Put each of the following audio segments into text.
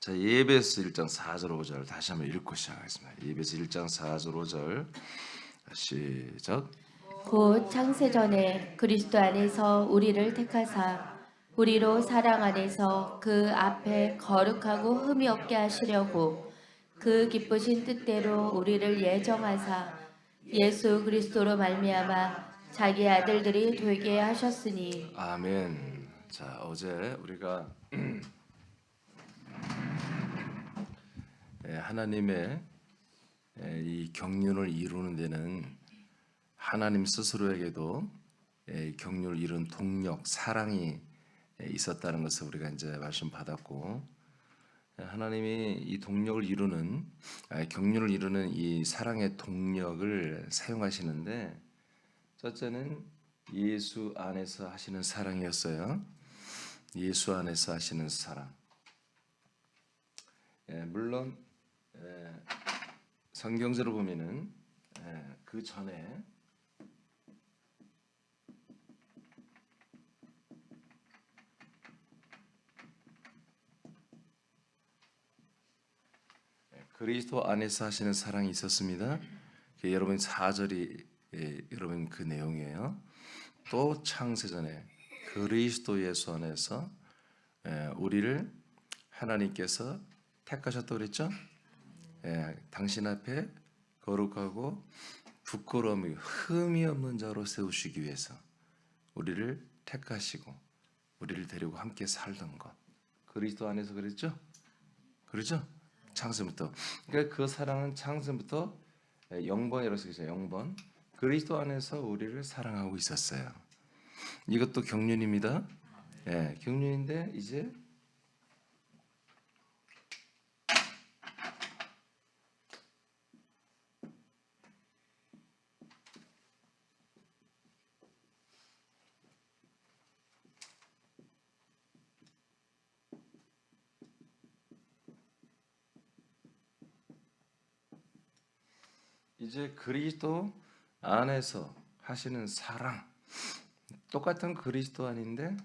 자, 에베소 1장 4절 5절 다시 한번 읽고 시작하겠습니다. 에베소 1장 4절 5절 시작. 곧 창세전에 그리스도 안에서 우리를 택하사 우리로 사랑 안에서 그 앞에 거룩하고 흠이 없게 하시려고 그 기쁘신 뜻대로 우리를 예정하사 예수 그리스도로 말미암아 자기 아들들이 되게 하셨으니. 아멘. 자, 어제 우리가 하나님의 이 경륜을 이루는 데는 하나님 스스로에게도 경륜을 이룬 동력, 사랑이 있었다는 것을 우리가 이제 말씀 받았고, 하나님이 이 동력을 이루는 경륜을 이루는 이 사랑의 동력을 사용하시는데, 첫째는 예수 안에서 하시는 사랑이었어요. 예수 안에서 하시는 사랑. 물론 성경적으로 보면은 그 전에 그리스도 안에서 하시는 사랑이 있었습니다. 여러분 4절이 여러분 그 내용이에요. 또 창세전에 그리스도 예수 안에서 우리를 하나님께서 택하셨다고 그랬죠? 당신 앞에 거룩하고 부끄러움이 흠이 없는 자로 세우시기 위해서 우리를 택하시고 우리를 데리고 함께 살던 것. 그리스도 안에서 그랬죠? 그렇죠? 창세부터. 그러니까 그 사랑은 창세부터 0번이라고 쓰죠. 0번. 그리스도 안에서 우리를 사랑하고 있었어요. 이것도 경륜입니다. 경륜인데 이제 그리스도 안에서 하시는 사랑, 똑같은 그리스도 안인데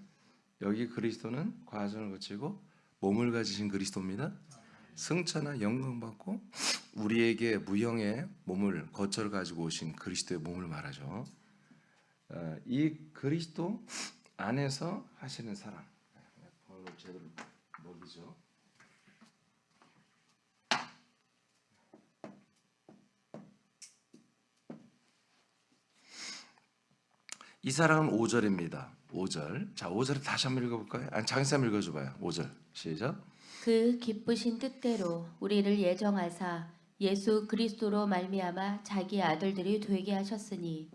여기 그리스도는 과정을 거치고 몸을 가지신 그리스도입니다. 승천한 영광 받고 우리에게 무형의 몸을 거처를 가지고 오신 그리스도의 몸을 말하죠. 이 그리스도 안에서 하시는 사랑. 오늘 제대로 먹이죠. 이 사랑은 5절입니다. 5절. 자, 5절을 다시 한번 읽어볼까요? 장사 한번 읽어줘봐요. 5절 시작. 그 기쁘신 뜻대로 우리를 예정하사 예수 그리스도로 말미암아 자기 아들들이 되게 하셨으니.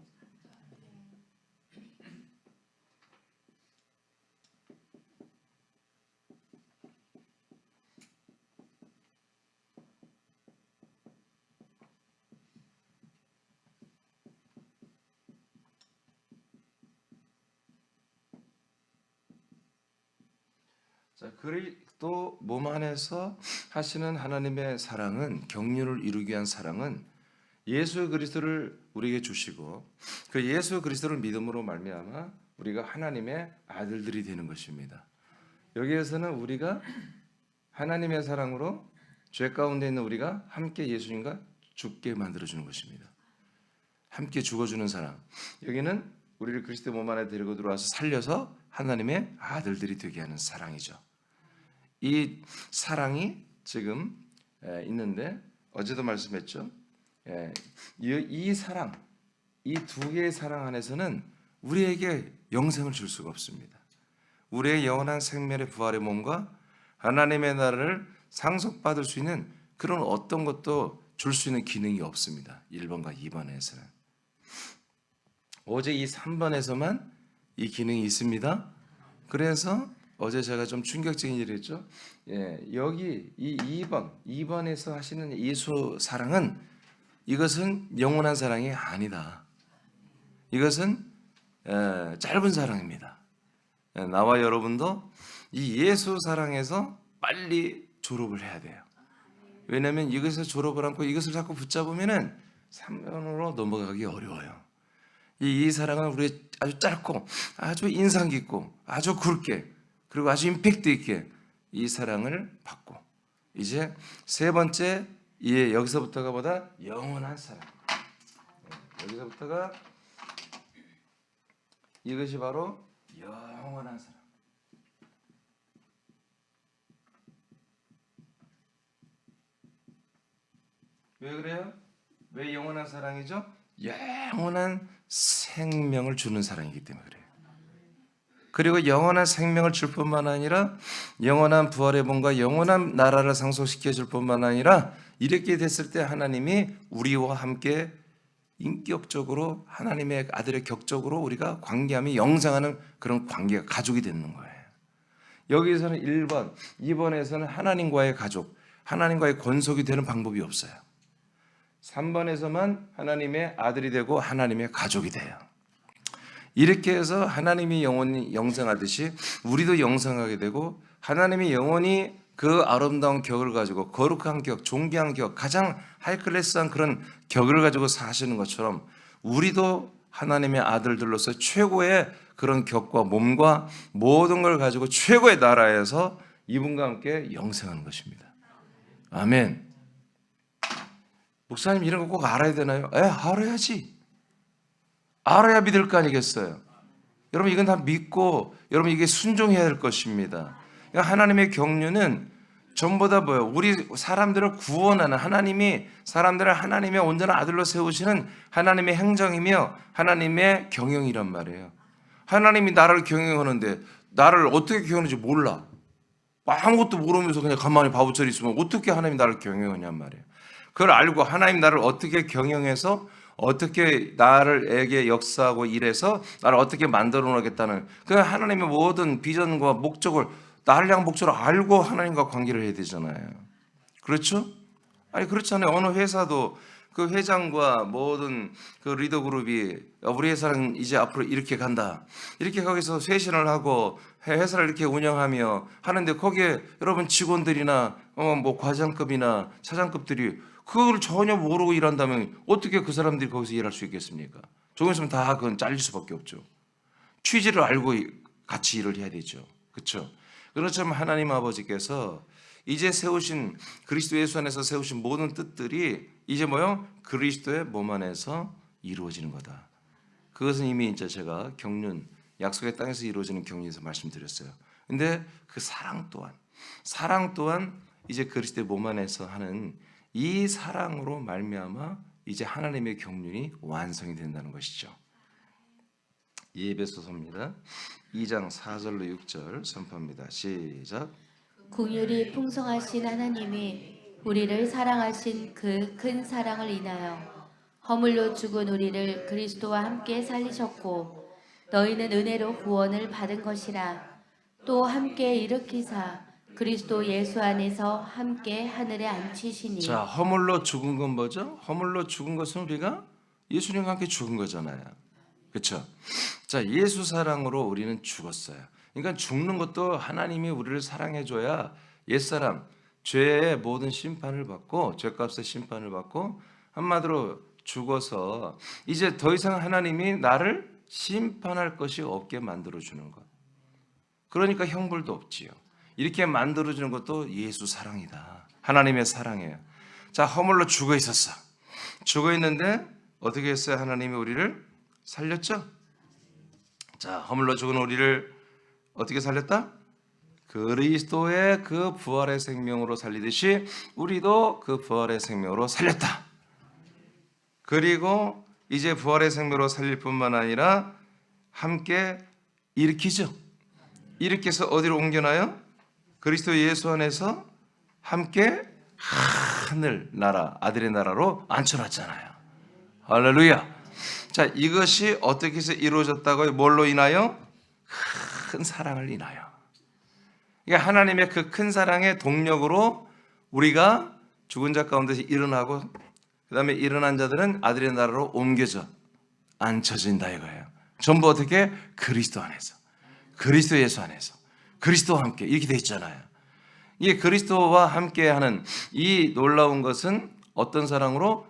자, 그리스도 몸 안에서 하시는 하나님의 사랑은, 경륜을 이루기 위한 사랑은 예수 그리스도를 우리에게 주시고 그 예수 그리스도를 믿음으로 말미암아 우리가 하나님의 아들들이 되는 것입니다. 여기에서는 우리가 하나님의 사랑으로 죄 가운데 있는 우리가 함께 예수님과 죽게 만들어주는 것입니다. 함께 죽어주는 사랑. 여기는 우리를 그리스도 몸 안에 데리고 들어와서 살려서 하나님의 아들들이 되게 하는 사랑이죠. 이 사랑이 지금 있는데 어제도 말씀했죠. 이 사랑, 이 두 개의 사랑 안에서는 우리에게 영생을 줄 수가 없습니다. 우리의 영원한 생명의 부활의 몸과 하나님의 나라를 상속받을 수 있는 그런 어떤 것도 줄 수 있는 기능이 없습니다. 1번과 2번에서는. 어제 이 3번에서만 이 기능이 있습니다. 그래서 어제 제가 좀 충격적인 일을 했죠. 여기 이 2번에서 하시는 예수 사랑은 이것은 영원한 사랑이 아니다. 이것은 짧은 사랑입니다. 나와 여러분도 이 예수 사랑에서 빨리 졸업을 해야 돼요. 왜냐하면 이것에서 졸업을 않고 이것을 자꾸 붙잡으면은 3번으로 넘어가기 어려워요. 이 사랑은 우리 아주 짧고 아주 인상 깊고 아주 굵게 그리고 아주 임팩트 있게 이 사랑을 받고 이제 세 번째, 여기서부터가 보다 영원한 사랑. 여기서부터가 이것이 바로 영원한 사랑. 왜 그래요? 왜 영원한 사랑이죠? 영원한 생명을 주는 사랑이기 때문에 그래요. 그리고 영원한 생명을 줄 뿐만 아니라 영원한 부활의 본과 영원한 나라를 상속시켜 줄 뿐만 아니라 이렇게 됐을 때 하나님이 우리와 함께 인격적으로 하나님의 아들의 격적으로 우리가 관계함이 영생하는 그런 관계가 가족이 되는 거예요. 여기서는 1번, 2번에서는 하나님과의 가족, 하나님과의 권속이 되는 방법이 없어요. 3번에서만 하나님의 아들이 되고 하나님의 가족이 돼요. 이렇게 해서 하나님이 영원히 영생하듯이 우리도 영생하게 되고 하나님이 영원히 그 아름다운 격을 가지고 거룩한 격, 존귀한 격, 가장 하이클래스한 그런 격을 가지고 사시는 것처럼 우리도 하나님의 아들들로서 최고의 그런 격과 몸과 모든 걸 가지고 최고의 나라에서 이분과 함께 영생하는 것입니다. 아멘. 목사님 이런 거 꼭 알아야 되나요? 알아야지. 알아야 믿을 거 아니겠어요? 여러분 이건 다 믿고 여러분 이게 순종해야 될 것입니다. 그러니까 하나님의 경륜은 전부 다 뭐예요? 우리 사람들을 구원하는 하나님이 사람들을 하나님의 온전한 아들로 세우시는 하나님의 행정이며 하나님의 경영이란 말이에요. 하나님이 나를 경영하는데 나를 어떻게 경영하는지 몰라. 아무것도 모르면서 그냥 가만히 바보처럼 있으면 어떻게 하나님이 나를 경영하냔 말이에요. 그걸 알고 하나님 나를 어떻게 경영해서 어떻게 나를에게 역사하고 일해서 나를 어떻게 만들어 놓겠다는 그 하나님의 모든 비전과 목적을 나를 향한 목적을 알고 하나님과 관계를 해야 되잖아요. 그렇죠? 아니 그렇잖아요. 어느 회사도 그 회장과 모든 그 리더 그룹이 우리 회사는 이제 앞으로 이렇게 간다. 이렇게 거기서 쇄신을 하고 회사를 이렇게 운영하며 하는데 거기에 여러분 직원들이나 뭐 과장급이나 차장급들이 그걸 전혀 모르고 일한다면 어떻게 그 사람들이 거기서 일할 수 있겠습니까? 조금 있으면 다 그건 잘릴 수밖에 없죠. 취지를 알고 같이 일을 해야 되죠. 그렇죠? 그렇지만 하나님 아버지께서 이제 세우신 그리스도 예수 안에서 세우신 모든 뜻들이 이제 뭐요? 그리스도의 몸 안에서 이루어지는 거다. 그것은 이미 이제 제가 경륜 약속의 땅에서 이루어지는 경륜에서 말씀드렸어요. 근데 그 사랑 또한 이제 그리스도의 몸 안에서 하는 이 사랑으로 말미암아 이제 하나님의 경륜이 완성이 된다는 것이죠. 예배소서입니다. 2장 4절로 6절 선포합니다. 시작. 긍휼이 풍성하신 하나님이 우리를 사랑하신 그 큰 사랑을 인하여 허물로 죽은 우리를 그리스도와 함께 살리셨고 너희는 은혜로 구원을 받은 것이라. 또 함께 일으키사 그리스도 예수 안에서 함께 하늘에 앉히시니. 자, 허물로 죽은 건 뭐죠? 허물로 죽은 것은 우리가 예수님과 함께 죽은 거잖아요. 그렇죠? 자, 예수 사랑으로 우리는 죽었어요. 그러니까 죽는 것도 하나님이 우리를 사랑해줘야 옛사람 죄의 모든 심판을 받고 죄값의 심판을 받고 한마디로 죽어서 이제 더 이상 하나님이 나를 심판할 것이 없게 만들어주는 것. 그러니까 형벌도 없지요. 이렇게 만들어주는 것도 예수 사랑이다. 하나님의 사랑이에요. 자, 허물로 죽어 있었어. 죽어 있는데 어떻게 했어요? 하나님이 우리를 살렸죠? 자, 허물로 죽은 우리를 어떻게 살렸다? 그리스도의 그 부활의 생명으로 살리듯이 우리도 그 부활의 생명으로 살렸다. 그리고 이제 부활의 생명으로 살릴 뿐만 아니라 함께 일으키죠. 일으켜서 어디로 옮겨놔요? 그리스도 예수 안에서 함께 하늘 나라, 아들의 나라로 앉혀놨잖아요. 할렐루야. 자, 이것이 어떻게 해서 이루어졌다고요? 뭘로 인하여? 큰 사랑을 인하여. 그러니까 하나님의 그 큰 사랑의 동력으로 우리가 죽은 자 가운데서 일어나고 그 다음에 일어난 자들은 아들의 나라로 옮겨져 앉혀진다 이거예요. 전부 어떻게? 그리스도 안에서, 그리스도 예수 안에서, 그리스도와 함께 이렇게 돼 있잖아요. 이게 그리스도와 함께하는 이 놀라운 것은 어떤 사랑으로?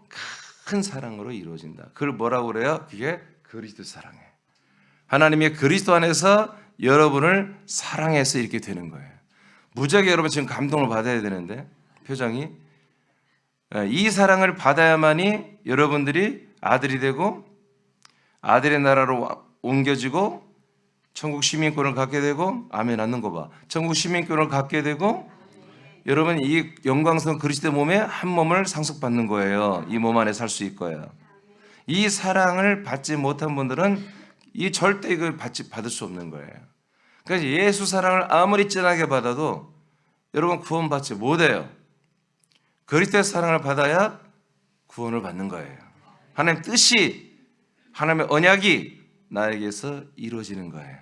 큰 사랑으로 이루어진다. 그걸 뭐라고 그래요? 그게 그리스도 사랑이에요. 하나님의 그리스도 안에서 여러분을 사랑해서 이렇게 되는 거예요. 무지하게 여러분 지금 감동을 받아야 되는데 표정이. 이 사랑을 받아야만이 여러분들이 아들이 되고 아들의 나라로 옮겨지고 천국 시민권을 갖게 되고, 아멘 하는 거 봐. 천국 시민권을 갖게 되고, 여러분 이 영광스러운 그리스도의 몸에 한 몸을 상속받는 거예요. 이 몸 안에 살 수 있고요. 이 사랑을 받지 못한 분들은 이 절대 이걸 받을 수 없는 거예요. 그러니까 예수 사랑을 아무리 진하게 받아도 여러분 구원받지 못해요. 그리스도의 사랑을 받아야 구원을 받는 거예요. 하나님 뜻이, 하나님의 언약이 나에게서 이루어지는 거예요.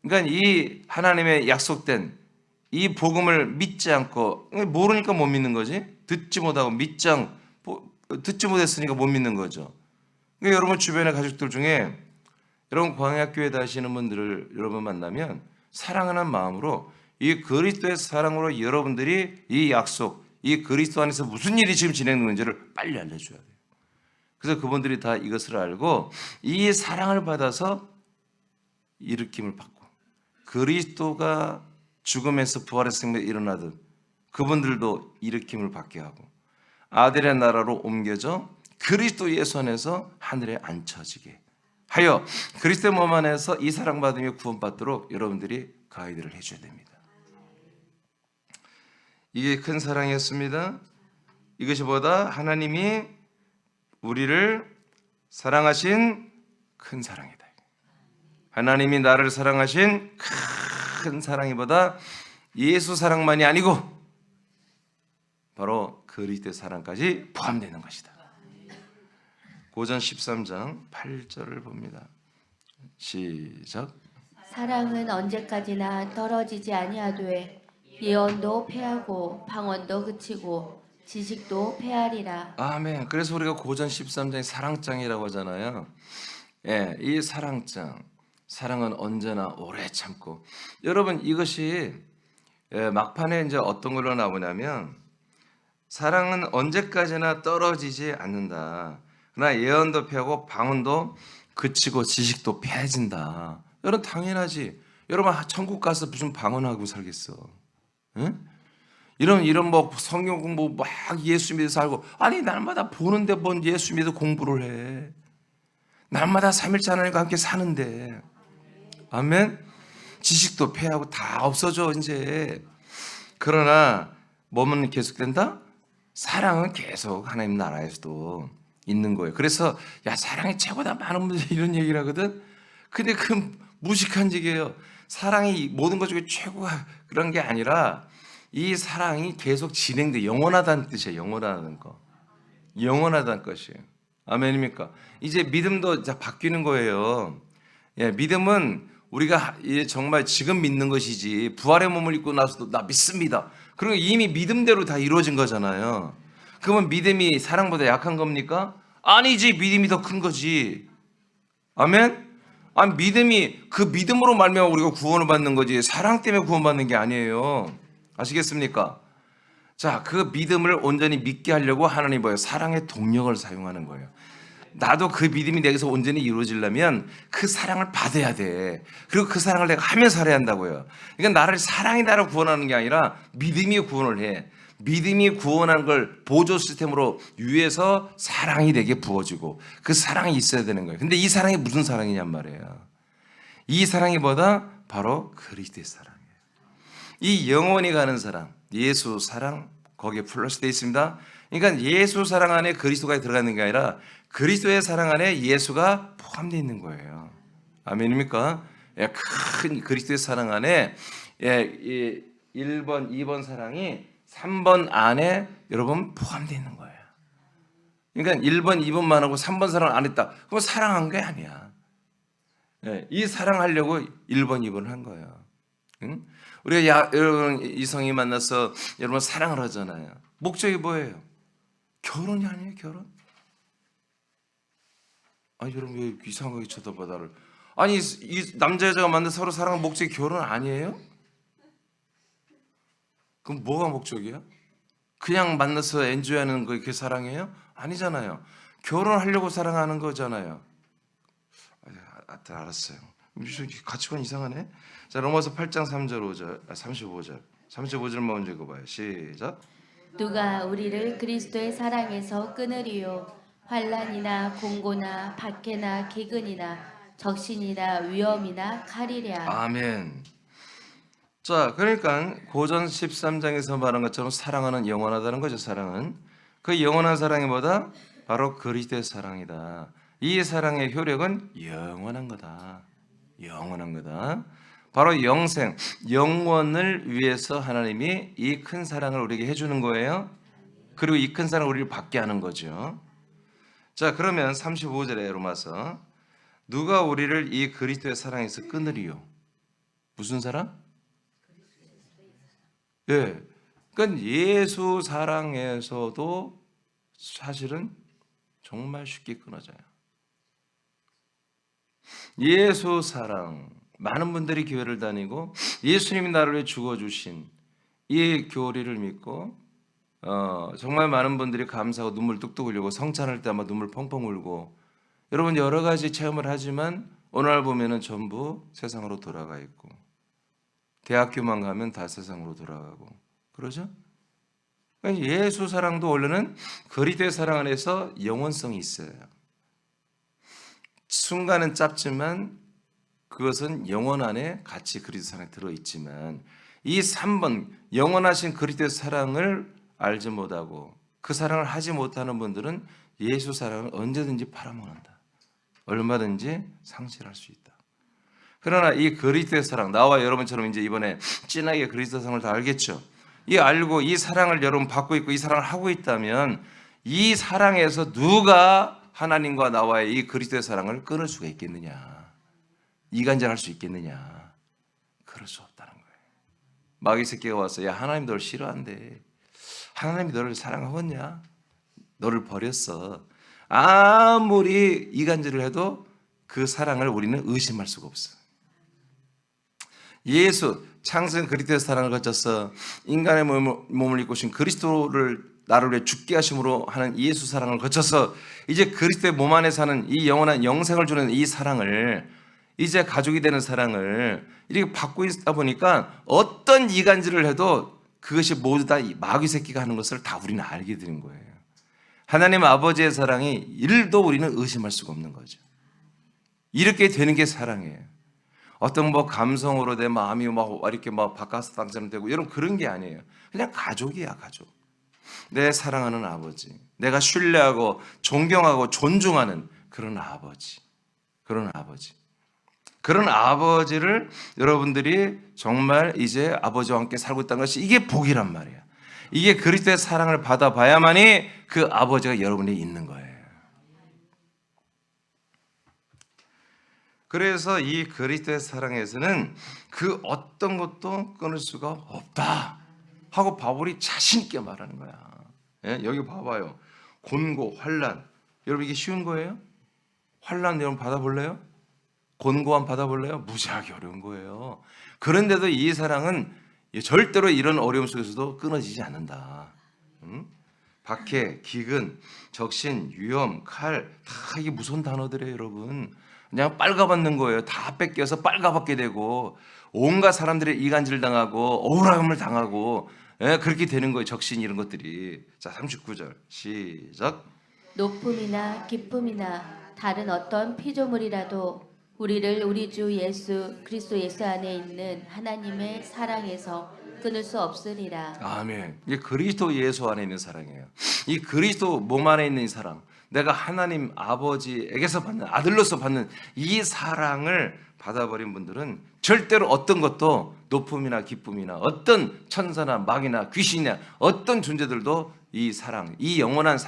그러니까 이 하나님의 약속된 이 복음을 믿지 않고, 모르니까 못 믿는 거지. 듣지 못하고 듣지 못했으니까 못 믿는 거죠. 그러니까 여러분 주변의 가족들 중에 여러분 광야교회 다니시는 분들을 여러분 만나면 사랑하는 마음으로 이 그리스도의 사랑으로 여러분들이 이 약속, 이 그리스도 안에서 무슨 일이 지금 진행되는지를 빨리 알려줘야 돼요. 그래서 그분들이 다 이것을 알고 이 사랑을 받아서 일으킴을 받고, 그리스도가 죽음에서 부활의 생명에 일어나듯 그분들도 일으킴을 받게 하고 아들의 나라로 옮겨져 그리스도 예수 안에서 하늘에 앉혀지게 하여 그리스도의 몸 안에서 이 사랑받으며 구원받도록 여러분들이 가이드를 해줘야 됩니다. 이게 큰 사랑이었습니다. 이것이 보다 하나님이 우리를 사랑하신 큰 사랑이다. 하나님이 나를 사랑하신 큰 사랑이보다 예수 사랑만이 아니고 바로 그리스도의 사랑까지 포함되는 것이다. 고전 13장 8절을 봅니다. 시작. 사랑은 언제까지나 떨어지지 아니하되 예언도 패하고 방언도 그치고 지식도 패하리라. 아멘. 그래서 우리가 고전 13장이 사랑장이라고 하잖아요. 예, 이 사랑장, 사랑은 언제나 오래 참고. 여러분 이것이 막판에 이제 어떤 걸로 나오냐면 사랑은 언제까지나 떨어지지 않는다. 그러나 예언도 패하고 방언도 그치고 지식도 패해진다. 여러분 당연하지. 여러분 천국 가서 무슨 방언하고 살겠어? 응? 이런 뭐 성경 공부 막 예수 믿어 살고, 아니 날마다 보는데 뭔 예수 믿어 공부를 해? 날마다 삼일째 하나님과 함께 사는데, 아멘. 지식도 패하고 다 없어져 이제. 그러나 뭐만 계속된다? 사랑은 계속 하나님 나라에서도 있는 거예요. 그래서 야 사랑이 최고다 많은 분들이 이런 얘기를 하거든. 근데 그 무식한 얘기예요. 사랑이 모든 것 중에 최고가 그런 게 아니라 이 사랑이 계속 진행돼 영원하다는 뜻이에요. 영원하다는 거. 영원하다는 것이에요. 아멘입니까? 이제 믿음도 바뀌는 거예요. 예, 믿음은 우리가 정말 지금 믿는 것이지 부활의 몸을 입고 나서도 나 믿습니다. 그리고 이미 믿음대로 다 이루어진 거잖아요. 그러면 믿음이 사랑보다 약한 겁니까? 아니지. 믿음이 더 큰 거지. 아멘? 아니 믿음이 그 믿음으로 말미암아 우리가 구원을 받는 거지 사랑 때문에 구원받는 게 아니에요. 아시겠습니까? 자, 그 믿음을 온전히 믿게 하려고 하나님 뭐예요? 사랑의 동력을 사용하는 거예요. 나도 그 믿음이 내게서 온전히 이루어지려면 그 사랑을 받아야 돼. 그리고 그 사랑을 내가 하며 살아야 한다고요. 그러니까 사랑이 나를 구원하는 게 아니라 믿음이 구원을 해. 믿음이 구원한 걸 보조 시스템으로 위해서 사랑이 내게 부어지고 그 사랑이 있어야 되는 거예요. 근데 이 사랑이 무슨 사랑이냔 말이에요. 이 사랑이 뭐다? 바로 그리스도의 사랑이에요. 이 영원히 가는 사랑, 예수 사랑, 거기에 플러스 되어 있습니다. 그러니까 예수 사랑 안에 그리스도가 들어가는 게 아니라 그리스도의 사랑 안에 예수가 포함되어 있는 거예요. 아멘입니까? 예, 큰 그리스도의 사랑 안에 1번, 2번 사랑이 3번 안에 여러분 포함되어 있는 거예요. 그러니까 1번, 2번만 하고 3번 사랑 안 했다. 그건 사랑한 게 아니야. 예, 이 사랑하려고 1번, 2번을 한 거예요. 응? 우리가 여러분 이성이 만나서 여러분 사랑을 하잖아요. 목적이 뭐예요? 결혼이 아니에요, 결혼? 아니 여러분 왜 이상하게 쳐다봐 나를? 아니 이 남자 여자가 만나 서로 사랑하는 목적이 결혼 아니에요? 그럼 뭐가 목적이야? 그냥 만나서 엔조이하는 거 그게 사랑이에요? 아니잖아요. 결혼하려고 사랑하는 거잖아요. 알았어요. 가치관 이상하네. 자, 로마서 8장 3절 5절 35절 35절 먼저 읽어봐요. 시작. 누가 우리를 그리스도의 사랑에서 끊으리요? 환난이나 공고나 박해나 기근이나 적신이나 위험이나 칼이랴. 아멘. 자, 그러니까 고전 13장에서 말한 것처럼 사랑하는 영원하다는 거죠. 사랑은 그 영원한 사랑이 뭐다? 바로 그리스도의 사랑이다. 이 사랑의 효력은 영원한 거다. 영원한 거다. 바로 영생, 영원을 위해서 하나님이 이 큰 사랑을 우리에게 해주는 거예요. 그리고 이 큰 사랑을 우리를 받게 하는 거죠. 자, 그러면 35절에 로마서 누가 우리를 이 그리스도의 사랑에서 끊으리요? 무슨 사랑? 예. 그러니까 예수 사랑에서도 사실은 정말 쉽게 끊어져요. 예수 사랑. 많은 분들이 교회를 다니고 예수님이 나를 위해 죽어주신 이 교리를 믿고 정말 많은 분들이 감사하고 눈물 뚝뚝 흘리고 성찬할 때 아마 눈물 펑펑 울고 여러분 여러 가지 체험을 하지만 어느 날 보면은 전부 세상으로 돌아가 있고 대학교만 가면 다 세상으로 돌아가고 그러죠? 그러니까 예수 사랑도 원래는 그리스도의 사랑 안에서 영원성이 있어요. 순간은 짧지만 그것은 영원 안에 같이 그리스도 사랑에 들어있지만 이 3번 영원하신 그리스도의 사랑을 알지 못하고 그 사랑을 하지 못하는 분들은 예수 사랑을 언제든지 팔아먹는다. 얼마든지 상실할 수 있다. 그러나 이 그리스도의 사랑, 나와 여러분처럼 이제 이번에 진하게 그리스도 사랑을 다 알겠죠. 이 알고 이 사랑을 여러분 받고 있고 이 사랑을 하고 있다면 이 사랑에서 누가 하나님과 나와의 이 그리스도의 사랑을 끊을 수가 있겠느냐? 이간질할 수 있겠느냐? 그럴 수 없다는 거예요. 마귀 새끼가 와서 야 하나님 너를 싫어한대. 하나님이 너를 사랑하겠냐? 너를 버렸어. 아무리 이간질을 해도 그 사랑을 우리는 의심할 수가 없어. 예수 창세 그리스도의 사랑을 거쳐서 인간의 몸을 입고 오신 그리스도를 나를 위해 죽게 하심으로 하는 예수 사랑을 거쳐서 이제 그리스도의 몸 안에 사는 이 영원한 영생을 주는 이 사랑을 이제 가족이 되는 사랑을 이렇게 받고 있다 보니까 어떤 이간질을 해도 그것이 모두 다 마귀 새끼가 하는 것을 다 우리는 알게 되는 거예요. 하나님 아버지의 사랑이 1도 우리는 의심할 수가 없는 거죠. 이렇게 되는 게 사랑이에요. 어떤 뭐 감성으로 내 마음이 막 이렇게 막 바깥 땅처럼 되고 여러분 그런 게 아니에요. 그냥 가족이야, 가족. 내 사랑하는 아버지, 내가 신뢰하고 존경하고 존중하는 그런 아버지, 그런 아버지. 그런 아버지를 여러분들이 정말 이제 아버지와 함께 살고 있다는 것이 이게 복이란 말이야. 이게 그리스도의 사랑을 받아봐야만이 그 아버지가 여러분이 있는 거예요. 그래서 이 그리스도의 사랑에서는 그 어떤 것도 끊을 수가 없다 하고 바울이 자신 있게 말하는 거야. 예? 여기 봐봐요. 곤고, 환난. 여러분 이게 쉬운 거예요? 환난 여러분 받아볼래요? 곤고함 받아볼래요? 무지하게 어려운 거예요. 그런데도 이 사랑은 절대로 이런 어려움 속에서도 끊어지지 않는다. 박해, 기근, 적신, 위험, 칼, 다 이게 무서운 단어들이에요, 여러분. 그냥 빨가받는 거예요. 다 뺏겨서 빨가받게 되고 온갖 사람들의 이간질 당하고 억울함을 당하고 그렇게 되는 거예요. 적신 이런 것들이. 자, 39절 시작. 높음이나 기쁨이나 다른 어떤 피조물이라도 우리를 우리 주 예수 그리스도 예수 안에 있는 하나님의 사랑에서 끊을 수 없으리라. 아멘. 이게 그리스도 예수 안에 있는 사랑이에요. 이 그리스도 몸 안에 있는 이 사랑, 내가 하나님 아버지에게서 받는 아들로서 받는 이 사랑을 받아버린 분들은 절대로 어떤 것도 높음이나 기쁨이나 어떤 천사나 마귀나 귀신이나 어떤 존재들도 이 사랑, 이 영원한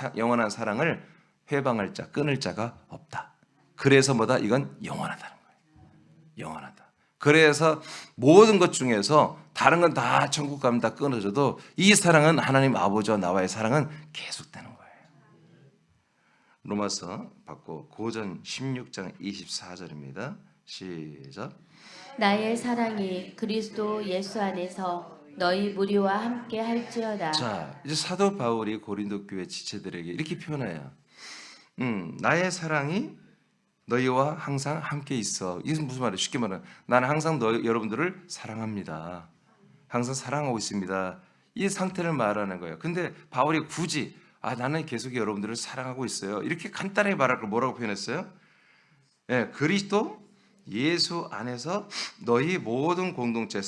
사랑을 회방할 자, 끊을 자가 없다. 그래서 뭐다? 이건 영원하다는 거예요. 영원하다. 그래서 모든 것 중에서 다른 건 다 천국 가면 다 끊어져도 이 사랑은 하나님 아버지와 나와의 사랑은 계속되는 거예요. 로마서 받고 고전 16장 24절입니다. 시작. 나의 사랑이 그리스도 예수 안에서 너희 무리와 함께 할지어다. 자, 이제 사도 바울이 고린도 교회 지체들에게 이렇게 표현해요. 나의 사랑이 너희와 항상 함께 있어. 이게 무슨 말이에요? 쉽게 말하면 나는 항상 여러분들을 사랑합니다. 항상 사랑하고 있습니다. 이 상태를 말하는 거예요. 근데 바울이 굳이 나는 계속 여러분들을 사랑하고 있어요. 이렇게 간단하게 말할 걸 뭐라고 표현했어요? 예, 그리스도 예수 안에서 너희 모든 공동체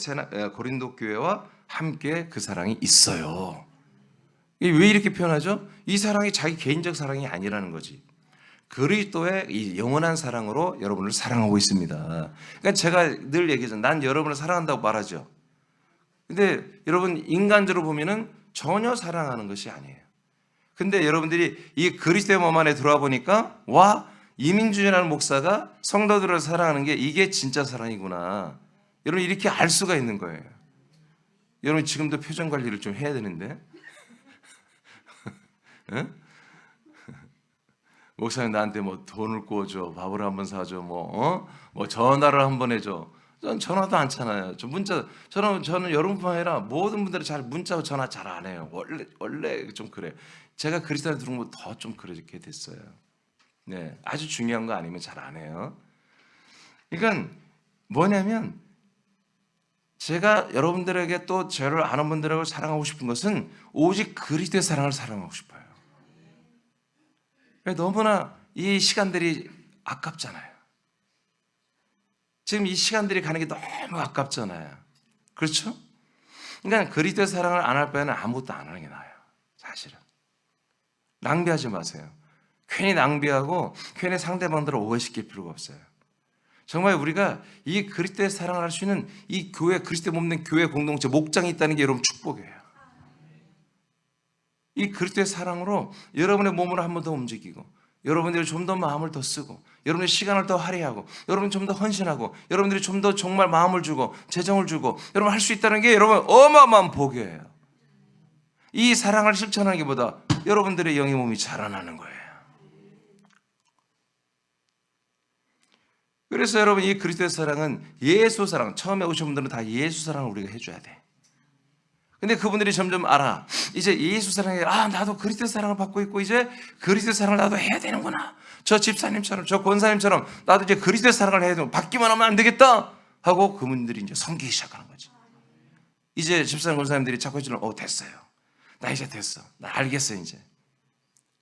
고린도 교회와 함께 그 사랑이 있어요. 이게 왜 이렇게 표현하죠? 이 사랑이 자기 개인적 사랑이 아니라는 거지. 그리스도의 이 영원한 사랑으로 여러분을 사랑하고 있습니다. 그러니까 제가 늘 얘기하잖아요. 난 여러분을 사랑한다고 말하죠. 근데 여러분 인간적으로 보면은 전혀 사랑하는 것이 아니에요. 근데 여러분들이 이 그리스도의 몸 안에 들어와 보니까 이민준이라는 목사가 성도들을 사랑하는 게 이게 진짜 사랑이구나. 여러분 이렇게 알 수가 있는 거예요. 여러분 지금도 표정 관리를 좀 해야 되는데. 응? 목사님 나한테 뭐 돈을 구워줘, 밥을 한번 사줘, 뭐 전화를 한번 해줘. 전 전화도 안 차나요. 저 문자 저는 여러분뿐만 아니라 모든 분들이 잘 문자 전화 잘 안 해요. 원래 좀 그래. 제가 그리스도에 들어온 거 더 좀 그렇게 됐어요. 네, 아주 중요한 거 아니면 잘 안 해요. 그러니까 뭐냐면 제가 여러분들에게 또 저를 아는 분들하고 사랑하고 싶은 것은 오직 그리스도의 사랑을 사랑하고 싶어요. 너무나 이 시간들이 아깝잖아요. 지금 이 시간들이 가는 게 너무 아깝잖아요. 그렇죠? 그러니까 그리스도의 사랑을 안 할 바에는 아무것도 안 하는 게 나아요. 사실은. 낭비하지 마세요. 괜히 낭비하고 괜히 상대방들을 오해시킬 필요가 없어요. 정말 우리가 이 그리스도의 사랑을 할 수 있는 이 교회, 그리스도의 몸 된 교회 공동체 목장이 있다는 게 여러분 축복이에요. 이 그리스도의 사랑으로 여러분의 몸을 한 번 더 움직이고 여러분들이 좀 더 마음을 더 쓰고 여러분의 시간을 더 할애하고 여러분이 좀 더 헌신하고 여러분들이 좀 더 정말 마음을 주고 재정을 주고 여러분 할 수 있다는 게 여러분 어마어마한 복이에요. 이 사랑을 실천하는 것보다 여러분들의 영의 몸이 자라나는 거예요. 그래서 여러분 이 그리스도의 사랑은 예수 사랑, 처음에 오신 분들은 다 예수 사랑을 우리가 해줘야 돼. 근데 그분들이 점점 알아. 이제 예수 사랑에 나도 그리스도 사랑을 받고 있고 이제 그리스도 사랑을 나도 해야 되는구나. 저 집사님처럼 저 권사님처럼 나도 이제 그리스도 사랑을 해야 되고 받기만 하면 안 되겠다 하고 그분들이 이제 섬기기 시작하는 거지. 이제 집사님 권사님들이 자꾸 해주는 됐어요. 나 이제 됐어. 나 알겠어 이제.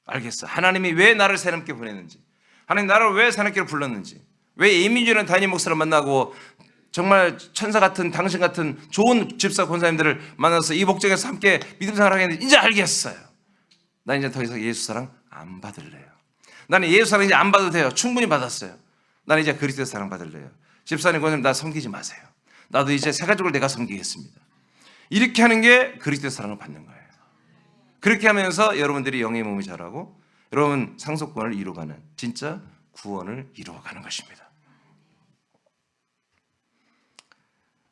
알겠어. 하나님이 왜 나를 새롭게 보냈는지, 하나님 나를 왜 새롭게 불렀는지, 왜 이민주라는 단임 목사를 만나고 정말 천사 같은 당신 같은 좋은 집사 권사님들을 만나서 이 목장에서 함께 믿음 생활을 하겠는데 이제 알겠어요. 나 이제 더 이상 예수 사랑 안 받을래요. 나는 예수 사랑 이제 안 받아도 돼요. 충분히 받았어요. 나는 이제 그리스도의 사랑 받을래요. 집사님 권사님 나 섬기지 마세요. 나도 이제 새 가족을 내가 섬기겠습니다. 이렇게 하는 게 그리스도의 사랑을 받는 거예요. 그렇게 하면서 여러분들이 영의 몸이 자라고 여러분 상속권을 이루어가는 진짜 구원을 이루어가는 것입니다.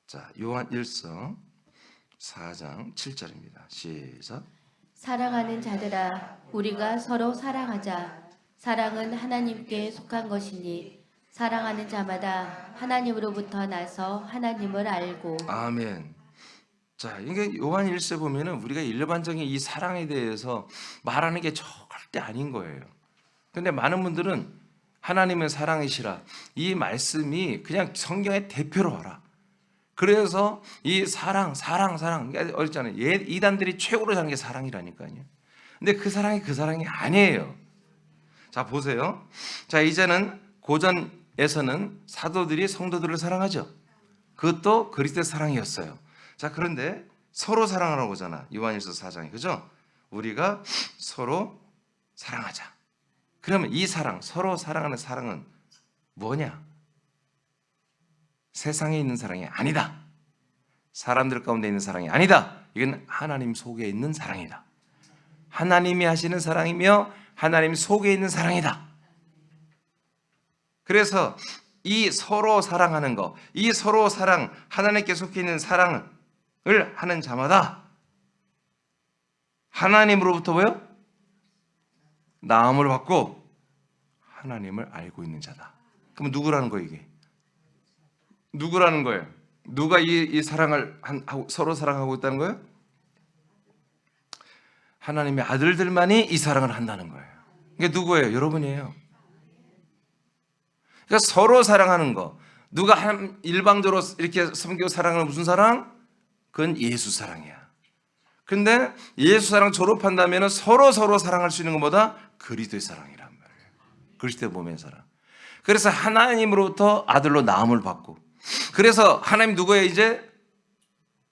자, 요한 1서 4장 7절입니다. 시작. 사랑하는 자들아, 우리가 서로 사랑하자. 사랑은 하나님께 속한 것이니 사랑하는 자마다 하나님으로부터 나서 하나님을 알고. 아멘. 자, 이게 요한 1서 보면은 우리가 일반적인 이 사랑에 대해서 말하는 게 절대 아닌 거예요. 근데 많은 분들은 하나님은 사랑이시라 이 말씀이 그냥 성경의 대표로 알아. 그래서 이 사랑 어렸잖아요. 이단들이 최고로 사는 게 사랑이라니까요. 근데 그 사랑이 아니에요. 자, 보세요. 자, 이제는 고전에서는 사도들이 성도들을 사랑하죠. 그것도 그리스도의 사랑이었어요. 자, 그런데 서로 사랑하라고 하잖아. 요한일서 4장이. 그죠? 우리가 서로 사랑하자. 그러면 이 사랑, 서로 사랑하는 사랑은 뭐냐? 세상에 있는 사랑이 아니다. 사람들 가운데 있는 사랑이 아니다. 이건 하나님 속에 있는 사랑이다. 하나님이 하시는 사랑이며 하나님 속에 있는 사랑이다. 그래서 이 서로 사랑하는 거, 이 서로 사랑, 하나님께 속해 있는 사랑을 하는 자마다 하나님으로부터 뭐요? 나음을 받고 하나님을 알고 있는 자다. 그럼 누구라는 거예요, 이게? 누구라는 거예요? 누가 이 사랑을 서로 사랑하고 있다는 거예요? 하나님의 아들들만이 이 사랑을 한다는 거예요. 이게 누구예요? 여러분이에요. 그러니까 서로 사랑하는 거. 누가 일방적으로 이렇게 섬기고 사랑하는 무슨 사랑? 그건 예수 사랑이야. 근데 예수 사랑 졸업한다면 서로 사랑할 수 있는 것보다 그리스도의 사랑이란 말이에요. 그리스도의 몸의 사랑. 그래서 하나님으로부터 아들로 나음을 받고, 그래서 하나님 누구예요? 이제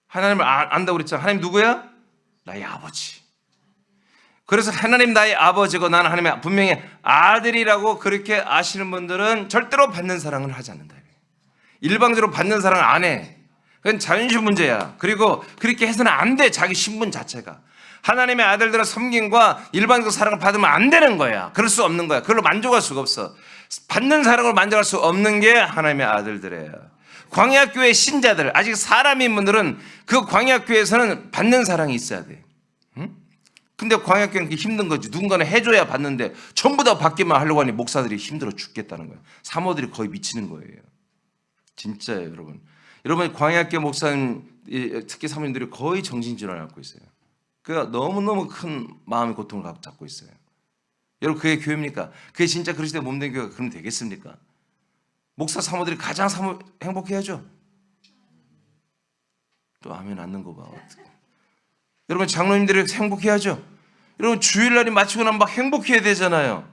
하나님을 안다고 그랬잖아. 하나님 누구야? 나의 아버지. 그래서 하나님 나의 아버지고 나는 하나님의 분명히 아들이라고 그렇게 아시는 분들은 절대로 받는 사랑을 하지 않는다. 일방적으로 받는 사랑을 안 해. 그건 자존심 문제야. 그리고 그렇게 해서는 안 돼. 자기 신분 자체가. 하나님의 아들들은 섬김과 일반적 사랑을 받으면 안 되는 거야. 그럴 수 없는 거야. 그걸로 만족할 수가 없어. 받는 사랑을 만족할 수 없는 게 하나님의 아들들이에요. 광야교회 신자들, 아직 사람인 분들은 그 광야교회에서는 받는 사랑이 있어야 돼. 응? 근데 광야교회는 그게 힘든 거지. 누군가는 해줘야 받는데 전부 다 받기만 하려고 하니 목사들이 힘들어 죽겠다는 거예요. 사모들이 거의 미치는 거예요. 진짜예요, 여러분. 여러분, 광야교회 목사님, 특히 사모님들이 거의 정신질환을 갖고 있어요. 그러니까 너무너무 큰 마음의 고통을 갖고 있어요. 여러분, 그게 교회입니까? 그게 진짜 그리스도의 몸된 교회가 그러면 되겠습니까? 목사 사모들이 가장 행복해야죠. 또 아멘 않는 거 봐. 어떡해. 여러분, 장로님들이 행복해야죠. 여러분, 주일날이 마치고 나면 막 행복해야 되잖아요.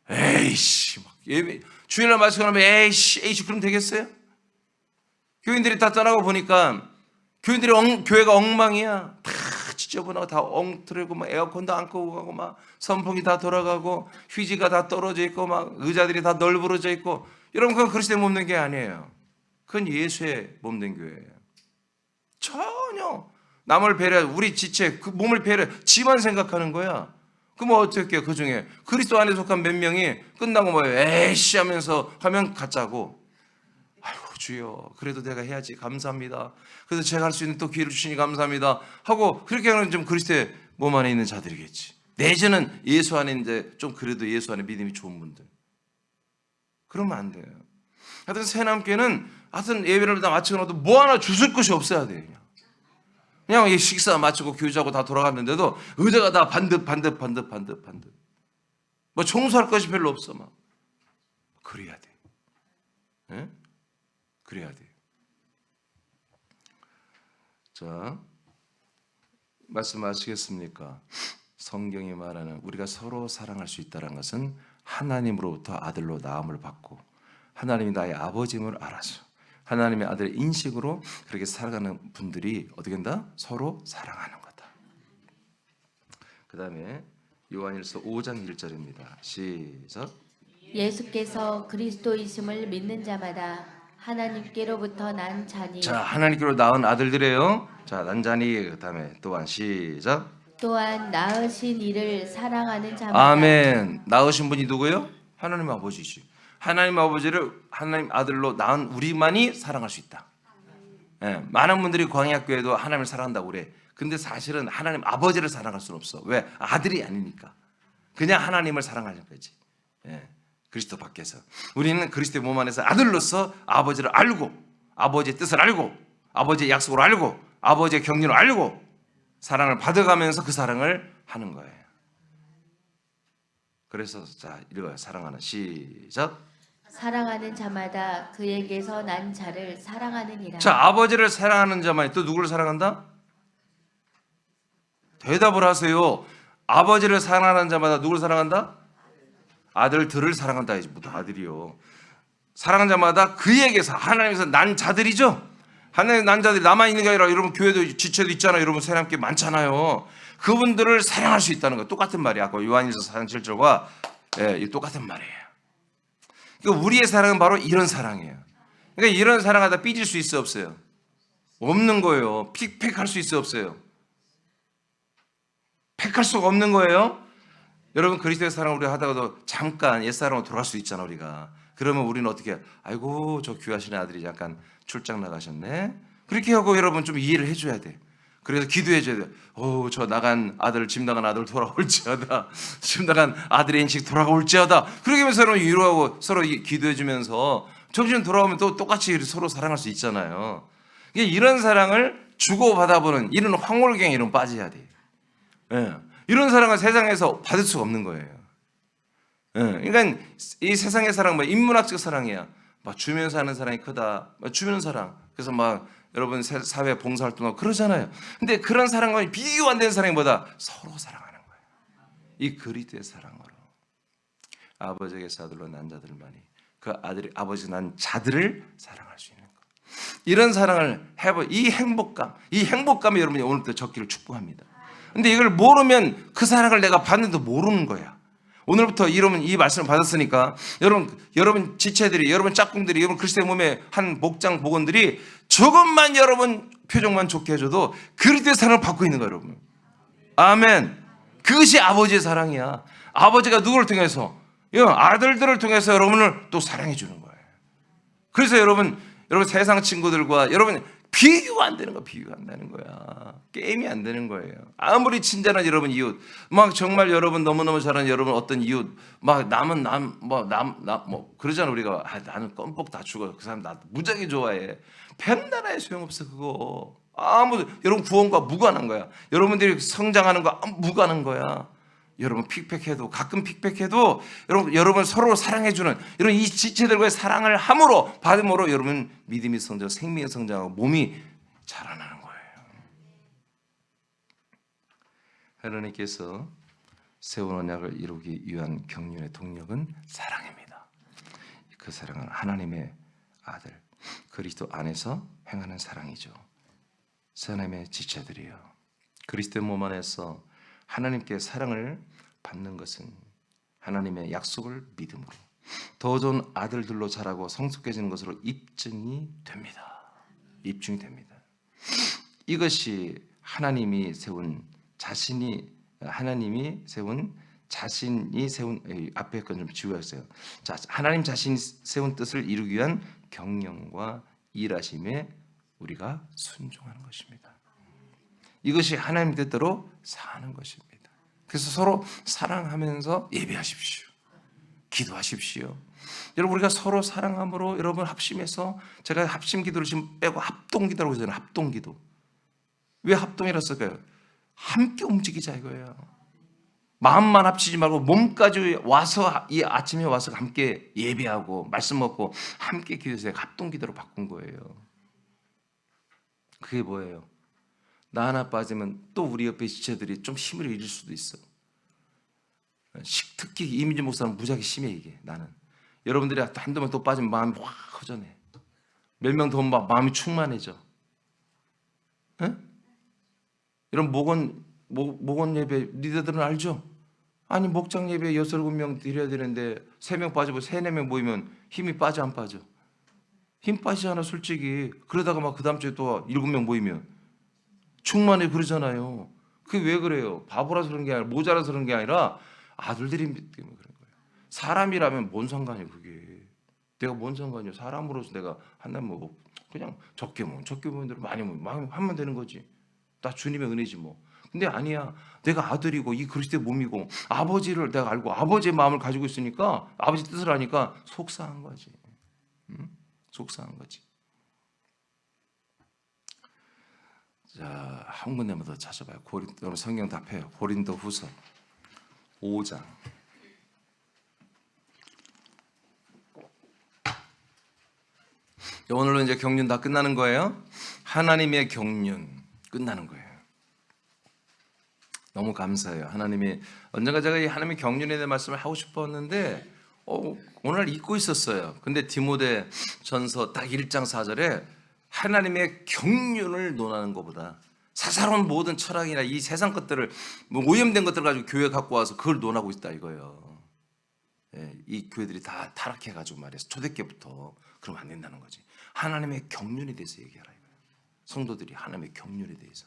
에이씨, 막 예배, 주일날 마치고 나면 에이씨, 그럼 되겠어요? 교인들이 다 떠나고 보니까 교회가 엉망이야. 다 지저분하고 다 엉터리고 막 에어컨도 안 끄고 가고 막 선풍기 다 돌아가고 휴지가 다 떨어져 있고 막 의자들이 다 널브러져 있고. 여러분, 그건 그리스도의 몸된 게 아니에요. 그건 예수의 몸된 교회예요. 전혀 남을 배려, 우리 지체, 그 몸을 배려, 지만 생각하는 거야. 그럼 어떻게 해요? 그 중에 그리스도 안에 속한 몇 명이 끝나고 뭐 에이씨 하면서 하면 가짜고, 아이고 주여 그래도 내가 해야지 감사합니다. 그래도 제가 할 수 있는 또 기회를 주시니 감사합니다 하고 그렇게 하는 좀 그리스도의 몸 안에 있는 자들이겠지. 내지는 예수 안에 이제 좀 그래도 예수 안에 믿음이 좋은 분들. 그러면 안 돼요. 하여튼 새남교회는 하여튼 예배를 다 마치고 나도 뭐 하나 주술 것이 없어야 돼요. 그냥 이 식사 마치고 교제하고 다 돌아갔는데도 의자가 다 반듯. 뭐 청소할 것이 별로 없어 막. 그래야 돼. 예? 그래야 돼. 자, 말씀하시겠습니까? 성경이 말하는 우리가 서로 사랑할 수 있다는 것은 하나님으로부터 아들로 나음을 받고 하나님이 나의 아버지임을 알아서 하나님의 아들의 인식으로 그렇게 살아가는 분들이 어떻게 한다? 서로 사랑하는 거다. 그 다음에 요한일서 5장 1절입니다. 시작. 예수께서 그리스도이심을 믿는 자마다 하나님께로부터 난 자니. 자, 하나님께로 낳은 아들들이에요. 자, 난 자니. 그 다음에 또한 시작. 또한 낳으신 이를 사랑하는 자마다. 아멘. 낳으신 분이 누구예요? 하나님 아버지지. 하나님 아버지를 하나님 아들로 낳은 우리만이 사랑할 수 있다. 예, 많은 분들이 광야교회도 하나님을 사랑한다고 그래. 근데 사실은 하나님 아버지를 사랑할 수는 없어. 왜? 아들이 아니니까. 그냥 하나님을 사랑하는 거지. 예, 그리스도 밖에서. 우리는 그리스도의 몸 안에서 아들로서 아버지를 알고, 아버지의 뜻을 알고, 아버지의 약속을 알고, 아버지의 경륜을 알고, 사랑을 받아가면서 그 사랑을 하는 거예요. 그래서 자, 읽어요. 사랑하는. 시작. 사랑하는 자마다 그에게서 난 자를 사랑하느니라. 자, 아버지를 사랑하는 자만이 또 누구를 사랑한다? 대답을 하세요. 아버지를 사랑하는 자마다 누구를 사랑한다? 아들들을 사랑한다. 아들이요. 사랑하는 자마다 그에게서, 하나님에서 난 자들이죠. 하나님 난 자들이 남아 있는 게 아니라 여러분 교회도 지체도 있잖아요. 여러분 새롭게 많잖아요. 그분들을 사랑할 수 있다는 거 똑같은 말이야. 아까 요한일서 4장 7절과 예, 똑같은 말이에요. 그러니까 우리의 사랑은 바로 이런 사랑이에요. 그러니까 이런 사랑하다 삐질 수 있어 없어요? 없는 거예요. 픽할 수 있어 없어요? 팩할 수가 없는 거예요. 여러분 그리스도의 사랑을 우리가 하다가도 잠깐 옛사랑으로 돌아갈 수 있잖아 우리가. 그러면 우리는 어떻게 아이고 저 귀하신 아들이 잠깐 출장 나가셨네. 그렇게 하고 여러분 좀 이해를 해줘야 돼. 그래서 기도해줘야 돼. 저 나간 아들, 집 나간 아들 돌아올지어다. 집 나간 아들의 인식 돌아올지어다. 그렇게 하면서 서로 위로하고 서로 기도해주면서 정신 돌아오면 또 똑같이 서로 사랑할 수 있잖아요. 이런 사랑을 주고받아보는 이런 황홀경에 이런 빠져야 돼. 예. 이런 사랑은 세상에서 받을 수가 없는 거예요. 예. 그러니까 이 세상의 사랑, 인문학적 사랑이야. 막 주면서 하는 사랑이 크다. 주면 사랑. 그래서 막 여러분 사회 봉사활동하고 그러잖아요. 근데 그런 사랑과 비교 안 되는 사랑보다 서로 사랑하는 거예요. 이 그리스도의 사랑으로 아버지에게서 아들로 난 자들만이 그 아들이 아버지 난 자들을 사랑할 수 있는 것. 이런 사랑을 이 행복감이 여러분이 오늘부터 적기를 축복합니다. 근데 이걸 모르면 그 사랑을 내가 받는데도 모르는 거야. 오늘부터 여러분 이 말씀을 받았으니까 여러분 지체들이, 여러분 짝꿍들이, 여러분 그리스도의 몸의 한 목장 목원들이 조금만 여러분 표정만 좋게 해줘도 그리스도의 사랑을 받고 있는 거예요, 여러분. 아멘. 그것이 아버지의 사랑이야. 아버지가 누구를 통해서? 아들들을 통해서 여러분을 또 사랑해 주는 거예요. 그래서 여러분 세상 친구들과 여러분 비교가 안 되는 거야. 게임이 안 되는 거예요. 아무리 친절한 여러분 이웃, 막 정말 여러분 너무너무 잘하는 여러분 어떤 이웃, 막 그러잖아 우리가. 나는 껌뻑 다 죽어. 그 사람 나 무지하게 좋아해. 백나라에 소용없어 그거. 여러분 구원과 무관한 거야. 여러분들이 성장하는 거 무관한 거야. 여러분 가끔 픽백해도 여러분 서로 사랑해주는 이런 이 지체들과의 사랑을 받음으로 여러분 믿음이 성장, 생명이 성장하고 몸이 자라나는 거예요. 하나님께서 세운 언약을 이루기 위한 경륜의 동력은 사랑입니다. 그 사랑은 하나님의 아들 그리스도 안에서 행하는 사랑이죠. 하나님의 지체들이요. 그리스도의 몸 안에서 하나님께 사랑을 받는 것은 하나님의 약속을 믿음으로 더 좋은 아들들로 자라고 성숙해지는 것으로 입증이 됩니다. 이것이 하나님이 세운 앞에 건 좀 지우었어요. 자, 하나님 자신이 세운 뜻을 이루기 위한 경영과 일하심에 우리가 순종하는 것입니다. 이것이 하나님 뜻대로 사는 것입니다. 그래서 서로 사랑하면서 예배하십시오. 기도하십시오. 여러분 우리가 서로 사랑함으로 여러분 합심해서 제가 합심 기도를 지금 빼고 합동 기도라고 하잖아요. 합동 기도. 왜 합동이라 쓸까요? 함께 움직이자 이거예요. 마음만 합치지 말고 몸까지 와서 이 아침에 와서 함께 예배하고 말씀 먹고 함께 기도해서 합동 기도로 바꾼 거예요. 그게 뭐예요? 나 하나 빠지면 또 우리 옆에 지체들이 좀 힘을 잃을 수도 있어. 특히 이민지 목사는 무지하게 심해 이게. 나는 여러분들이 한두 명 또 빠지면 마음이 확 허전해. 몇 명 더 마음이 충만해져. 에? 이런 목원 예배 리더들은 알죠? 아니 목장 예배 6, 7명 드려야 되는데 3명 빠지고 3, 4명 모이면 힘이 빠져 안 빠져? 힘 빠지잖아 솔직히. 그러다가 막 그 다음 주에 또 7명 모이면 충만해 그러잖아요. 그게 왜 그래요? 바보라서 그런 게 아니라 모자라서 그런 게 아니라 아들들이 때문에 그런 거예요. 사람이라면 뭔 상관이에요 그게. 내가 뭔 상관이에요. 사람으로서 내가 한날 뭐 그냥 적게 모은 대로 많이 하면 되는 거지. 나 주님의 은혜지 뭐. 근데 아니야. 내가 아들이고 이 그리스도의 몸이고 아버지를 내가 알고 아버지의 마음을 가지고 있으니까 아버지 뜻을 아니까 속상한 거지. 속상한 거지. 자, 한 군데만 더 찾아봐요. 여러분 성경 다 펴요. 고린도후서 5장. 오늘로 이제 경륜 다 끝나는 거예요. 하나님의 경륜 끝나는 거예요. 너무 감사해요. 하나님이 언젠가 제가 이 하나님의 경륜에 대한 말씀을 하고 싶었는데 오늘 잊고 있었어요. 근데 디모데 전서 딱 1장 4절에 하나님의 경륜을 논하는 것보다 사사로운 모든 철학이나 이 세상 것들을 오염된 것들을 가지고 교회 갖고 와서 그걸 논하고 있다 이거예요. 예, 이 교회들이 다 타락해가지고 말해서 초대교부터 그러면 안 된다는 거지. 하나님의 경륜에 대해서 얘기하라 이거예요. 성도들이 하나님의 경륜에 대해서.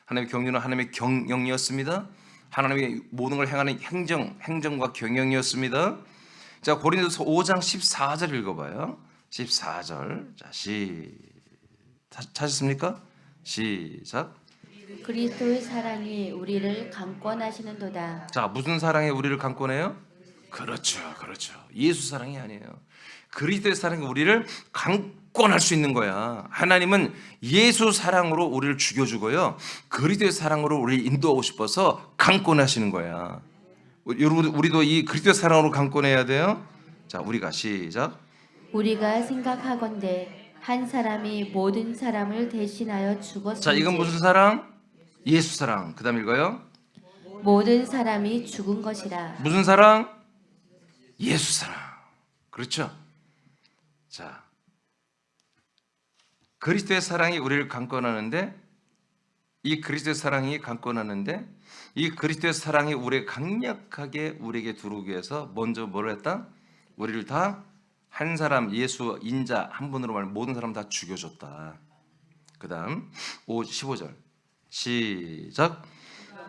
하나님의 경륜은 하나님의 경영이었습니다. 하나님의 모든 걸 행하는 행정과 경영이었습니다. 자, 고린도서 5장 14절 읽어봐요. 14절. 자, 찾았습니까? 시작. 그리스도의 사랑이 우리를 강권하시는도다. 자, 무슨 사랑이 우리를 강권해요? 그렇죠. 예수 사랑이 아니에요. 그리스도의 사랑이 우리를 강권할 수 있는 거야. 하나님은 예수 사랑으로 우리를 죽여주고요. 그리스도의 사랑으로 우리를 인도하고 싶어서 강권하시는 거야. 여러분, 우리도 이 그리스도의 사랑으로 강권해야 돼요. 자, 우리가 시작. 우리가 생각하건대 한 사람이 모든 사람을 대신하여 죽었은지. 자, 이건 무슨 사랑? 예수 사랑. 그 다음 읽어요. 모든 사람이 죽은 것이라. 무슨 사랑? 예수 사랑. 그렇죠? 자, 그리스도의 사랑이 우리를 강권하는데, 이 그리스도의 사랑이 강권하는데, 이 그리스도의 사랑이 우리에게 강력하게 우리에게 들어오기 위해서 먼저 뭘 했다? 우리를 다 한 사람, 예수 인자 한 분으로 말하면 모든 사람 다 죽여줬다. 그 다음 15절 시작.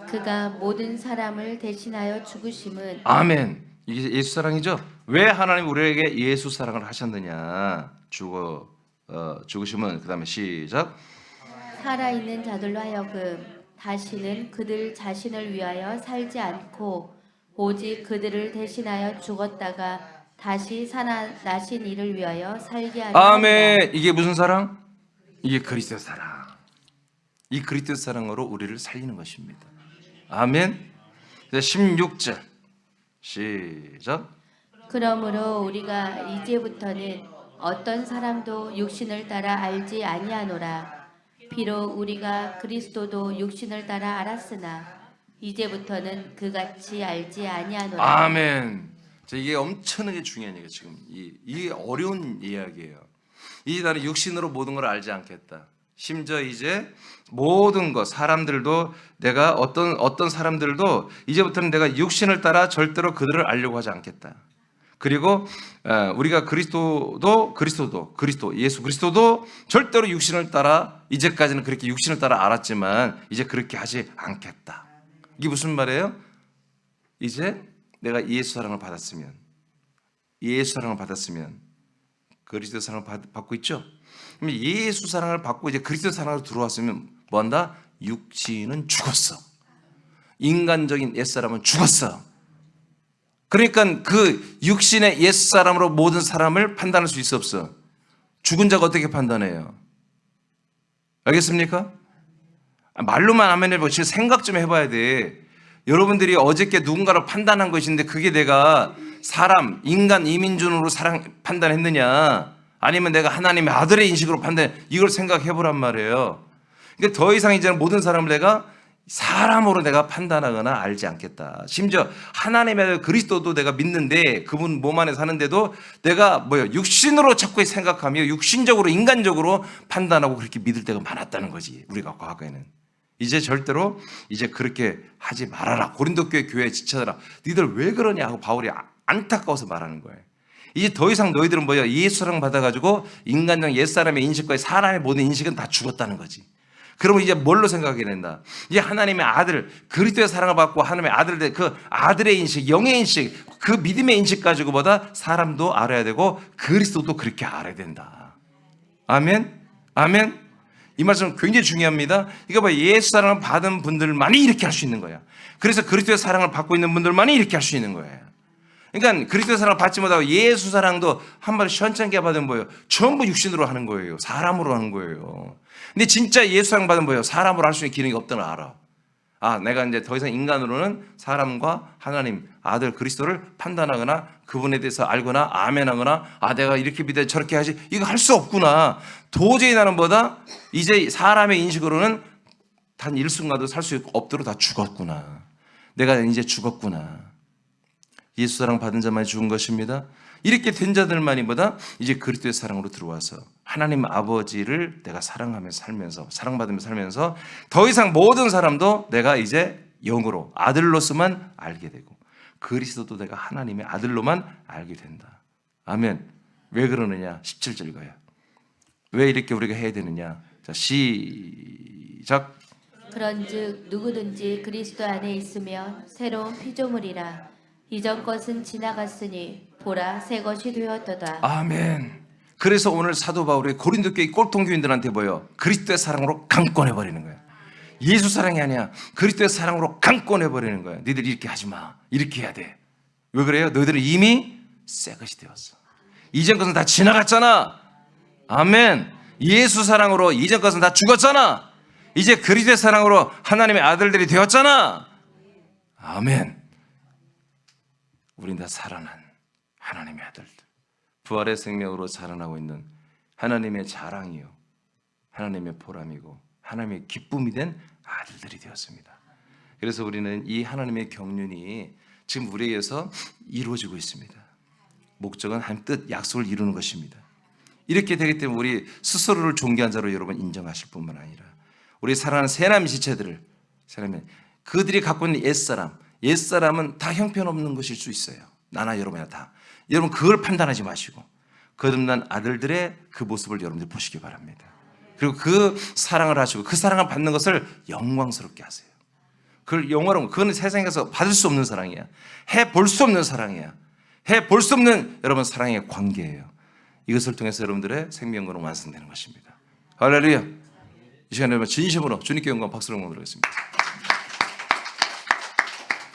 그가 모든 사람을 대신하여 죽으심은. 아멘. 이게 예수 사랑이죠. 왜 하나님 우리에게 예수 사랑을 하셨느냐? 죽으심은. 그 다음에 시작. 살아있는 자들로 하여금 다시는 그들 자신을 위하여 살지 않고 오직 그들을 대신하여 죽었다가 다시 살아나신 이를 위하여 살게 하려 함이라. 아멘. 이게 무슨 사랑? 이게 그리스도의 사랑. 이 그리스도의 사랑으로 우리를 살리는 것입니다. 아멘. 16절 시작. 그러므로 우리가 이제부터는 어떤 사람도 육신을 따라 알지 아니하노라. 비록 우리가 그리스도도 육신을 따라 알았으나 이제부터는 그같이 알지 아니하노라. 아멘. 자, 이게 엄청나게 중요한 얘기예요. 지금 이게 어려운 이야기예요. 이제 나는 육신으로 모든 걸 알지 않겠다. 심지어 이제 모든 것, 사람들도 내가 어떤 사람들도 이제부터는 내가 육신을 따라 절대로 그들을 알려고 하지 않겠다. 그리고 우리가 그리스도 예수 그리스도도 절대로 육신을 따라, 이제까지는 그렇게 육신을 따라 알았지만 이제 그렇게 하지 않겠다. 이게 무슨 말이에요? 이제 내가 예수 사랑을 받았으면, 그리스도 사랑을 받고 있죠. 그럼 예수 사랑을 받고 이제 그리스도 사랑으로 들어왔으면 뭐한다? 육신은 죽었어. 인간적인 옛사람은 죽었어. 그러니까 그 육신의 옛사람으로 모든 사람을 판단할 수 있어 없어? 죽은 자가 어떻게 판단해요? 알겠습니까? 말로만 하면 해보고 지금 생각 좀 해봐야 돼. 여러분들이 어저께 누군가를 판단한 것인데 그게 내가 사람, 인간, 이민준으로 판단했느냐, 아니면 내가 하나님의 아들의 인식으로 이걸 생각해 보란 말이에요. 그러니까 더 이상 이제는 모든 사람을 내가 사람으로 내가 판단하거나 알지 않겠다. 심지어 하나님의 아들 그리스도도 내가 믿는데 그분 몸 안에 사는데도 내가 육신으로 자꾸 생각하며 육신적으로, 인간적으로 판단하고 그렇게 믿을 때가 많았다는 거지. 우리가 과거에는. 이제 절대로 이제 그렇게 하지 말아라. 고린도 교회에 지쳐라. 니들 왜 그러냐 하고 바울이 안타까워서 말하는 거예요. 이제 더 이상 너희들은 예수 사랑 받아가지고 인간적 옛사람의 인식과 사람의 모든 인식은 다 죽었다는 거지. 그러면 이제 뭘로 생각하게 된다? 이제 하나님의 아들, 그리스도의 사랑을 받고 하나님의 아들, 그 아들의 인식, 영의 인식, 그 믿음의 인식 가지고보다 사람도 알아야 되고 그리스도도 그렇게 알아야 된다. 아멘? 아멘? 이 말씀은 굉장히 중요합니다. 이거 예수 사랑을 받은 분들만이 이렇게 할 수 있는 거야. 그래서 그리스도의 사랑을 받고 있는 분들만이 이렇게 할 수 있는 거예요. 그러니까 그리스도의 사랑을 받지 못하고 예수 사랑도 한 번 시원찮게 받으면 뭐예요? 전부 육신으로 하는 거예요. 사람으로 하는 거예요. 근데 진짜 예수 사랑 받으면 뭐예요? 사람으로 할 수 있는 기능이 없다는 걸 알아. 내가 이제 더 이상 인간으로는 사람과 하나님, 아들 그리스도를 판단하거나 그분에 대해서 알거나 아멘하거나 내가 이렇게 믿어야 저렇게 하지, 이거 할 수 없구나. 도저히 나는 이제 사람의 인식으로는 단 일순간도 살 수 없도록 다 죽었구나. 내가 이제 죽었구나. 예수 사랑 받은 자만이 죽은 것입니다. 이렇게 된 자들만이 이제 그리스도의 사랑으로 들어와서 하나님 아버지를 내가 사랑하며 살면서, 사랑받으며 살면서 더 이상 모든 사람도 내가 이제 영으로 아들로서만 알게 되고 그리스도도 내가 하나님의 아들로만 알게 된다. 아멘. 왜 그러느냐? 17절 이거야. 왜 이렇게 우리가 해야 되느냐? 자, 시작. 그런즉 누구든지 그리스도 안에 있으면 새로운 피조물이라. 이전 것은 지나갔으니 보라 새 것이 되었도다. 아멘. 그래서 오늘 사도 바울이 고린도 교회 꼴통교인들한테 그리스도의 사랑으로 강권해버리는 거야. 예수 사랑이 아니야. 그리스도의 사랑으로 강권해버리는 거야. 너희들 이렇게 하지 마. 이렇게 해야 돼. 왜 그래요? 너희들은 이미 새 것이 되었어. 이전 것은 다 지나갔잖아. 아멘. 예수 사랑으로 이전 것은 다 죽었잖아. 이제 그리스도의 사랑으로 하나님의 아들들이 되었잖아. 아멘. 우린 다 살아난 하나님의 아들들, 부활의 생명으로 살아나고 있는 하나님의 자랑이요, 하나님의 보람이고 하나님의 기쁨이 된 아들들이 되었습니다. 그래서 우리는 이 하나님의 경륜이 지금 우리에게서 이루어지고 있습니다. 목적은 한 뜻, 약속을 이루는 것입니다. 이렇게 되기 때문에 우리 스스로를 존귀한 자로 여러분 인정하실 뿐만 아니라 우리 사랑하는 새남 지체들을, 그들이 갖고 있는 옛사람은 다 형편없는 것일 수 있어요. 나나 여러분이나 다. 여러분 그걸 판단하지 마시고 거듭난 아들들의 그 모습을 여러분들 보시기 바랍니다. 그리고 그 사랑을 하시고 그 사랑을 받는 것을 영광스럽게 하세요. 그걸 영화로운 거, 그건 세상에서 받을 수 없는 사랑이야. 해볼 수 없는 사랑이야. 해볼 수 없는 여러분 사랑의 관계예요. 이것을 통해서 여러분들의 생명권은 완성되는 것입니다. 할렐루야. 이 시간에 여러분 진심으로 주님께 영광 박수를 드리겠습니다.